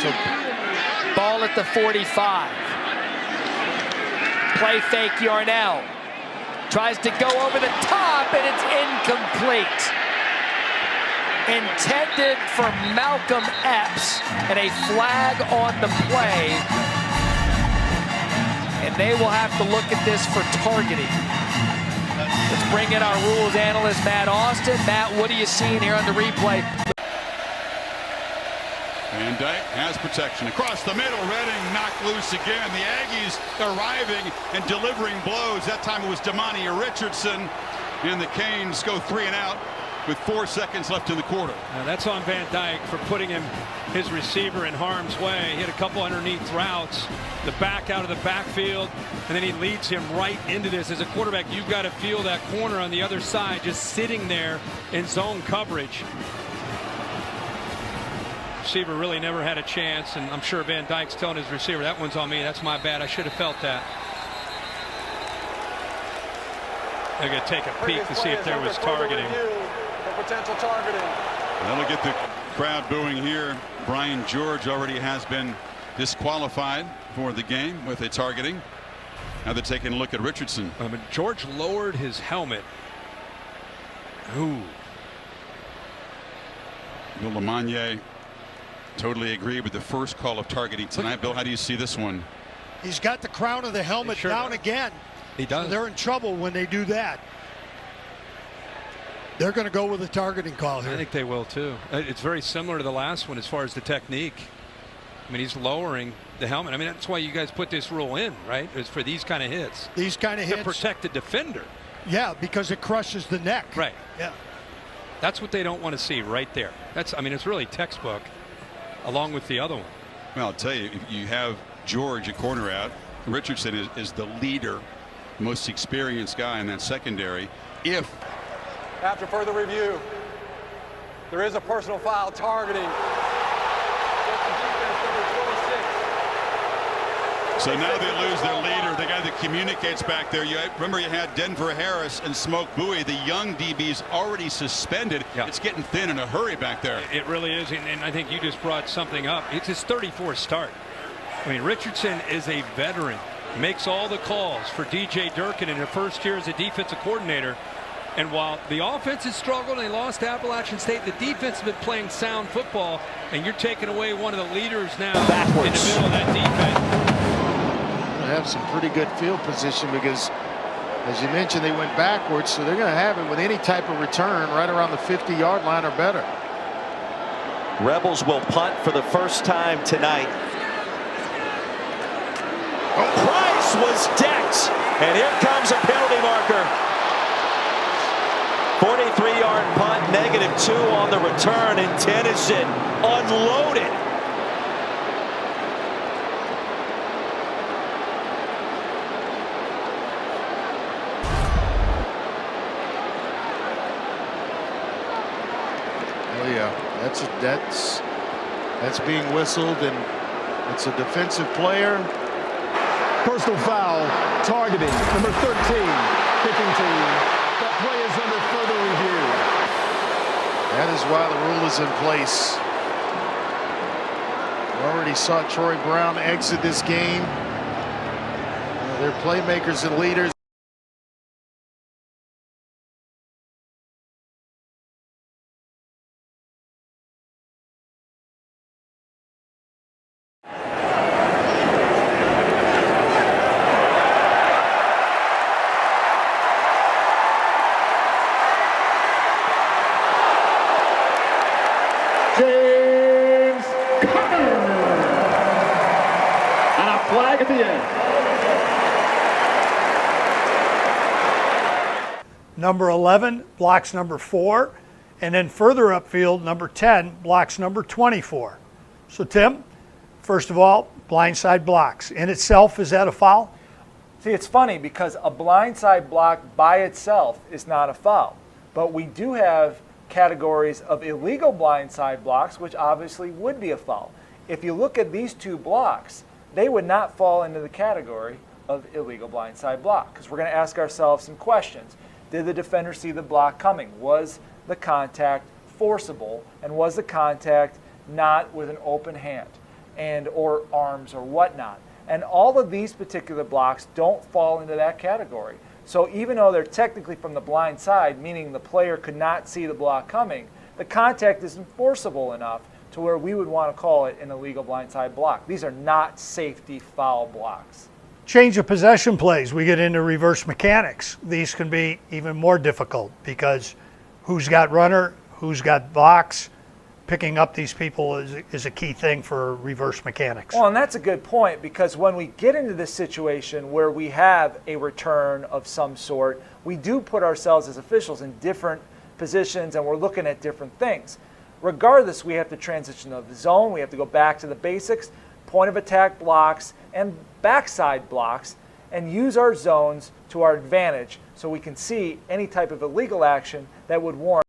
So ball at the 45. Play fake Yarnell. Tries to go over the top, and it's incomplete. Intended for Malcolm Epps, and a flag on the play. And they will have to look at this for targeting. Let's bring in our rules analyst, Matt Austin. Matt, what are you seeing here on the replay? Van Dyke has protection across the middle. Redding knocked loose again. The Aggies arriving and delivering blows. That time it was Damani Richardson, and the Canes go 3 and out with 4 seconds left in the quarter. Now that's on Van Dyke for putting his receiver in harm's way. He hit a couple underneath routes, the back out of the backfield, and then he leads him right into this. As a quarterback, you've got to feel that corner on the other side just sitting there in zone coverage. Receiver really never had a chance, and I'm sure Van Dyke's telling his receiver, that one's on me, that's my bad, I should have felt that. They're going to take a peek to see if there was targeting. Potential targeting. Well, look at the crowd booing here. Brian George already has been disqualified for the game with a targeting. Now they're taking a look at Richardson. George lowered his helmet. Ooh. Bill Lamagna totally agree with the first call of targeting tonight. Bill, how do you see this one? He's got the crown of the helmet down again. He does. So they're in trouble when they do that. They're going to go with a targeting call here. I think they will too. It's very similar to the last one as far as the technique. I mean, he's lowering the helmet. I mean, that's why you guys put this rule in, right? It's for these kind of hits. These kind of hits. To protect the defender. Yeah, because it crushes the neck. Right. Yeah. That's what they don't want to see right there. I mean, it's really textbook along with the other one. Well, I'll tell you, if you have George a corner out, Richardson is the leader, most experienced guy in that secondary. After further review, there is a personal foul targeting. So now they lose their leader, the guy that communicates back there. Remember you had Denver Harris and Smoke Bowie, the young DBs already suspended. Yeah. It's getting thin in a hurry back there. It really is, and I think you just brought something up. It's his 34th start. I mean, Richardson is a veteran, makes all the calls for DJ Durkin in her first year as a defensive coordinator. And while the offense has struggled and they lost to Appalachian State, the defense has been playing sound football, and you're taking away one of the leaders now in the middle of that defense. Have some pretty good field position because, as you mentioned, they went backwards, so they're going to have it with any type of return right around the 50-yard line or better. Rebels will punt for the first time tonight. Price was decked, and here comes a penalty marker. 43-yard punt, -2 on the return, and Tennyson unloaded. That's being whistled, and it's a defensive player. Personal foul, targeting, number 13, kicking team. That play is under further review. That is why the rule is in place. We already saw Troy Brown exit this game. They're playmakers and leaders. Flag at the end. Number 11 blocks number 4, and then further upfield, number 10 blocks number 24. So, Tim, first of all, blindside blocks. In itself, is that a foul? See, it's funny because a blindside block by itself is not a foul. But we do have categories of illegal blindside blocks, which obviously would be a foul. If you look at these two blocks, they would not fall into the category of illegal blindside block, because we're going to ask ourselves some questions. Did the defender see the block coming? Was the contact forcible? And was the contact not with an open hand? and or arms or whatnot. And all of these particular blocks don't fall into that category. So even though they're technically from the blind side, meaning the player could not see the block coming, the contact is enforceable enough to where we would want to call it an illegal blindside block. These are not safety foul blocks. Change of possession plays, we get into reverse mechanics. These can be even more difficult because who's got runner, who's got blocks, picking up these people is a key thing for reverse mechanics. Well, and that's a good point, because when we get into this situation where we have a return of some sort, we do put ourselves as officials in different positions and we're looking at different things. Regardless, we have to transition to the zone, we have to go back to the basics, point of attack blocks and backside blocks, and use our zones to our advantage so we can see any type of illegal action that would warrant